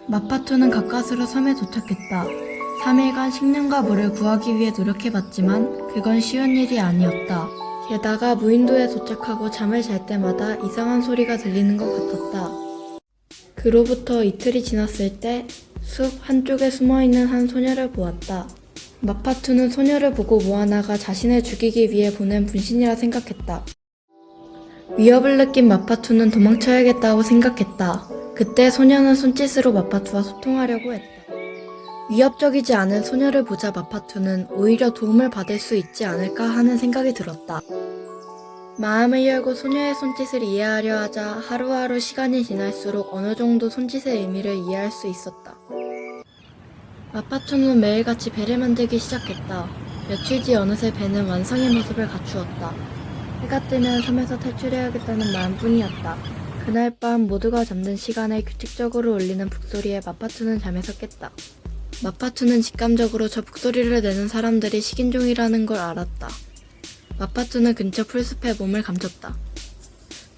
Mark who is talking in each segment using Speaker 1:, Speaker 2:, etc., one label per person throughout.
Speaker 1: 마파투는 가까스로 섬에 도착했다. 3일간 식량과 물을 구하기 위해 노력해봤지만 그건 쉬운 일이 아니었다. 게다가 무인도에 도착하고 잠을 잘 때마다 이상한 소리가 들리는 것 같았다. 그로부터 이틀이 지났을 때 숲 한쪽에 숨어있는 한 소녀를 보았다. 마파투는 소녀를 보고 모아나가 자신을 죽이기 위해 보낸 분신이라 생각했다. 위협을 느낀 마파투는 도망쳐야겠다고 생각했다. 그때 소녀는 손짓으로 마파투와 소통하려고 했다. 위협적이지 않은 소녀를 보자 마파투는 오히려 도움을 받을 수 있지 않을까 하는 생각이 들었다. 마음을 열고 소녀의 손짓을 이해하려 하자 하루하루 시간이 지날수록 어느 정도 손짓의 의미를 이해할 수 있었다. 마파투는 매일같이 배를 만들기 시작했다. 며칠 뒤 어느새 배는 완성의 모습을 갖추었다. 해가 뜨면 섬에서 탈출해야겠다는 마음뿐이었다. 그날 밤 모두가 잠든 시간에 규칙적으로 울리는 북소리에 마파투는 잠에서 깼다. 마파투는 직감적으로 저 북소리를 내는 사람들이 식인종이라는 걸 알았다. 마파투는 근처 풀숲에 몸을 감췄다.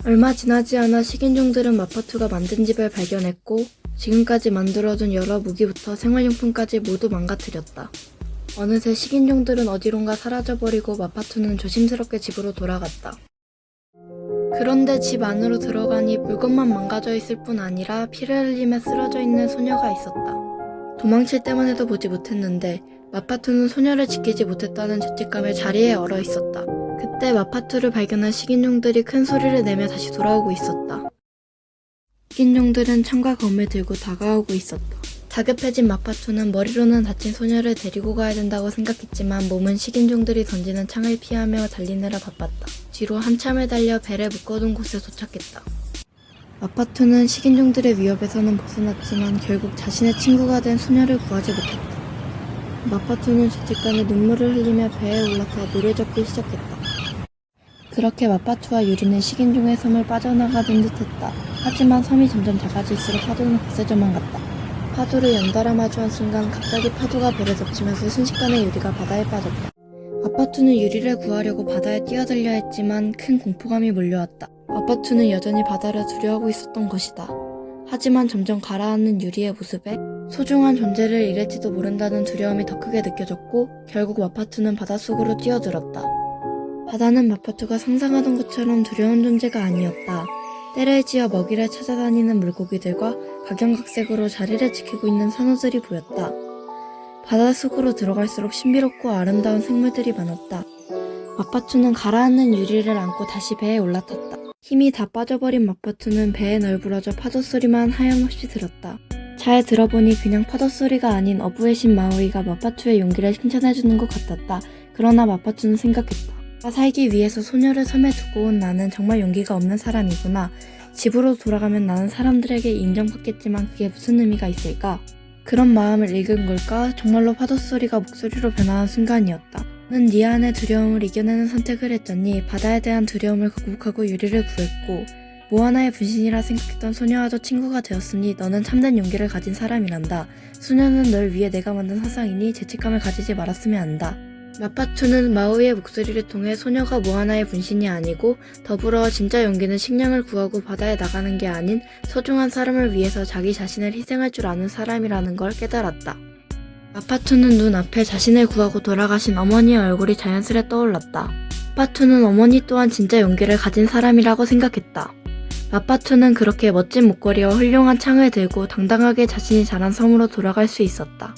Speaker 1: 얼마 지나지 않아 식인종들은 마파투가 만든 집을 발견했고 지금까지 만들어둔 여러 무기부터 생활용품까지 모두 망가뜨렸다. 어느새 식인종들은 어디론가 사라져버리고 마파투는 조심스럽게 집으로 돌아갔다. 그런데 집 안으로 들어가니 물건만 망가져 있을 뿐 아니라 피를 흘리며 쓰러져 있는 소녀가 있었다. 도망칠 때만 해도 보지 못했는데 마파투는 소녀를 지키지 못했다는 죄책감에 자리에 얼어 있었다. 그때 마파투를 발견한 식인종들이 큰 소리를 내며 다시 돌아오고 있었다. 식인종들은 창과 검을 들고 다가오고 있었다. 다급해진 마파투는 머리로는 다친 소녀를 데리고 가야 된다고 생각했지만 몸은 식인종들이 던지는 창을 피하며 달리느라 바빴다. 뒤로 한참을 달려 배를 묶어둔 곳에 도착했다. 마파투는 식인종들의 위협에서는 벗어났지만 결국 자신의 친구가 된 소녀를 구하지 못했다. 마파투는 죄책감에 눈물을 흘리며 배에 올라타 물을 젓기 시작했다. 그렇게 마파투와 유리는 식인종의 섬을 빠져나가는 듯했다. 하지만 섬이 점점 작아질수록 파도는 거세져만 갔다. 파도를 연달아 마주한 순간 갑자기 파도가 배를 덮치면서 순식간에 유리가 바다에 빠졌다. 마파투는 유리를 구하려고 바다에 뛰어들려 했지만 큰 공포감이 몰려왔다. 마파투는 여전히 바다를 두려워하고 있었던 것이다. 하지만 점점 가라앉는 유리의 모습에 소중한 존재를 잃을지도 모른다는 두려움이 더 크게 느껴졌고 결국 마파투는 바닷속으로 뛰어들었다. 바다는 마파투가 상상하던 것처럼 두려운 존재가 아니었다. 때를 지어 먹이를 찾아다니는 물고기들과 각양각색으로 자리를 지키고 있는 산호들이 보였다. 바닷속으로 들어갈수록 신비롭고 아름다운 생물들이 많았다. 마파투는 가라앉는 유리를 안고 다시 배에 올라탔다. 힘이 다 빠져버린 마파투는 배에 널브러져 파도 소리만 하염없이 들었다. 잘 들어보니 그냥 파도 소리가 아닌 어부의 신 마우이가 마파투의 용기를 칭찬해주는 것 같았다. 그러나 마파투는 생각했다. 살기 위해서 소녀를 섬에 두고 온 나는 정말 용기가 없는 사람이구나. 집으로 돌아가면 나는 사람들에게 인정받겠지만 그게 무슨 의미가 있을까? 그런 마음을 읽은 걸까? 정말로 파도 소리가 목소리로 변하는 순간이었다. 는 네 안의 두려움을 이겨내는 선택을 했더니 바다에 대한 두려움을 극복하고 유리를 구했고 모아나의 분신이라 생각했던 소녀와도 친구가 되었으니 너는 참된 용기를 가진 사람이란다. 소녀는 널 위해 내가 만든 화상이니 죄책감을 가지지 말았으면 한다. 마파투는 마우이의 목소리를 통해 소녀가 모아나의 분신이 아니고 더불어 진짜 용기는 식량을 구하고 바다에 나가는 게 아닌 소중한 사람을 위해서 자기 자신을 희생할 줄 아는 사람이라는 걸 깨달았다. 마파투는 눈앞에 자신을 구하고 돌아가신 어머니의 얼굴이 자연스레 떠올랐다. 마파투는 어머니 또한 진짜 용기를 가진 사람이라고 생각했다. 마파투는 그렇게 멋진 목걸이와 훌륭한 창을 들고 당당하게 자신이 자란 섬으로 돌아갈 수 있었다.